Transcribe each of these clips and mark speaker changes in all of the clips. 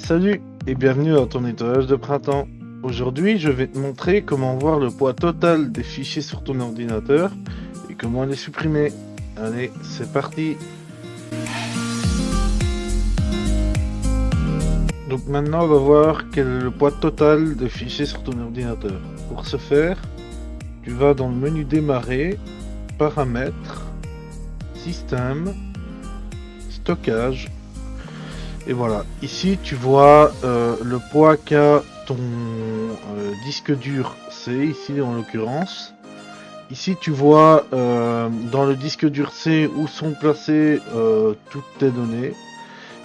Speaker 1: Salut et bienvenue dans ton nettoyage de printemps. Aujourd'hui, je vais te montrer comment voir le poids total des fichiers sur ton ordinateur et comment les supprimer. Allez, c'est parti. Donc maintenant, on va voir quel est le poids total des fichiers sur ton ordinateur. Pour ce faire, tu vas dans le menu démarrer, paramètres, système, stockage. Et voilà, ici tu vois le poids qu'a ton disque dur C, ici en l'occurrence. Ici tu vois dans le disque dur C où sont placées toutes tes données.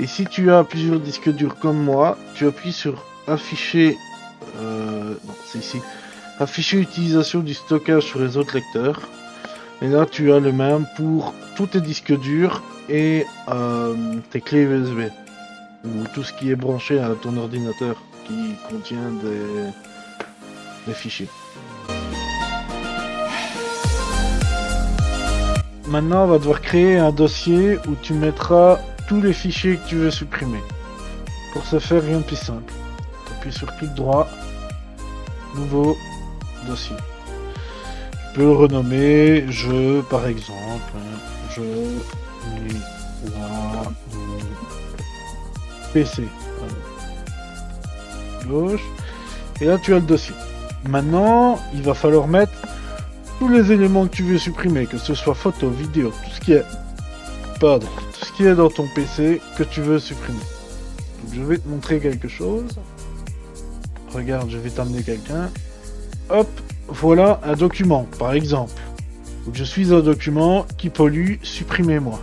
Speaker 1: Et si tu as plusieurs disques durs comme moi, tu appuies sur afficher, non c'est ici, afficher utilisation du stockage sur les autres lecteurs. Et là tu as le même pour tous tes disques durs et tes clés USB. Ou tout ce qui est branché à ton ordinateur qui contient des fichiers. Maintenant, on va devoir créer un dossier où tu mettras tous les fichiers que tu veux supprimer. Pour ce faire, rien de plus simple. Tu appuies sur clic droit, nouveau dossier. Tu peux le renommer je, par exemple, je nettoie PC. Gauche. Et là tu as le dossier. Maintenant, il va falloir mettre tous les éléments que tu veux supprimer, que ce soit photo, vidéo, tout ce qui est dans ton PC que tu veux supprimer. Donc, je vais te montrer quelque chose. Regarde, je vais t'amener quelqu'un. Hop, voilà un document, par exemple. Donc, je suis un document qui pollue, supprimez-moi.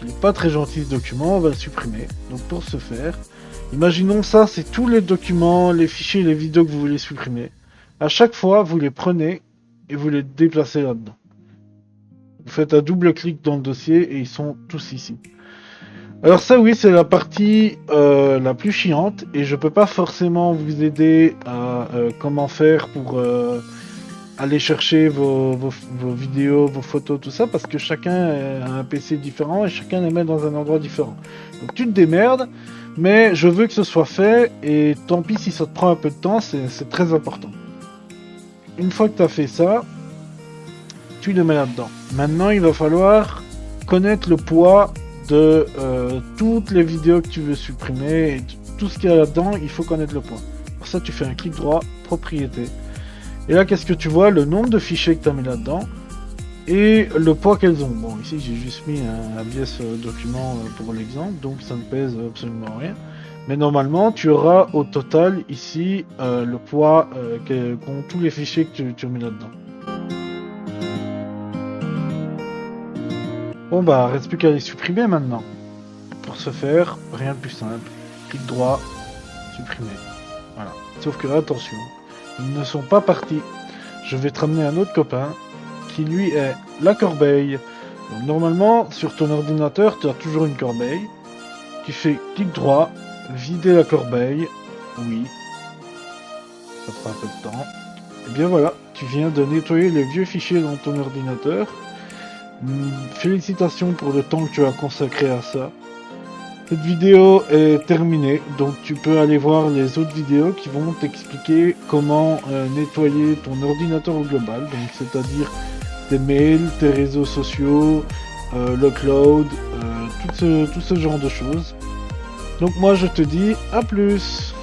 Speaker 1: Il n'est pas très gentil ce document, on va le supprimer. Donc pour ce faire, imaginons ça, c'est tous les documents, les fichiers, les vidéos que vous voulez supprimer. À chaque fois, vous les prenez et vous les déplacez là-dedans. Vous faites un double clic dans le dossier et ils sont tous ici. Alors ça oui, c'est la partie la plus chiante et je peux pas forcément vous aider à comment faire pour aller chercher vos vidéos, vos photos, tout ça, parce que chacun a un PC différent et chacun les met dans un endroit différent. Donc tu te démerdes, mais je veux que ce soit fait, et tant pis si ça te prend un peu de temps, c'est très important. Une fois que tu as fait ça, tu le mets là-dedans. Maintenant, il va falloir connaître le poids de toutes les vidéos que tu veux supprimer, et tout ce qu'il y a là-dedans, il faut connaître le poids. Pour ça, tu fais un clic droit, propriété. Et là, qu'est-ce que tu vois? Le nombre de fichiers que tu as mis là-dedans et le poids qu'elles ont. Bon, ici, j'ai juste mis un biais document pour l'exemple, donc ça ne pèse absolument rien. Mais normalement, tu auras au total ici le poids qu'ont tous les fichiers que tu as mis là-dedans. Bon, bah, reste plus qu'à les supprimer maintenant. Pour ce faire, rien de plus simple. Clic droit, supprimer. Voilà. Sauf que, attention. Ils ne sont pas partis. Je vais te ramener un autre copain qui lui est la corbeille. Donc, normalement, sur ton ordinateur, tu as toujours une corbeille. Tu fais clic droit, vider la corbeille. Oui. Ça prend un peu de temps. Et bien voilà, tu viens de nettoyer les vieux fichiers dans ton ordinateur. Félicitations pour le temps que tu as consacré à ça. Cette vidéo est terminée, donc tu peux aller voir les autres vidéos qui vont t'expliquer comment nettoyer ton ordinateur au global, donc c'est-à-dire tes mails, tes réseaux sociaux, le cloud, tout ce genre de choses. Donc moi je te dis à plus.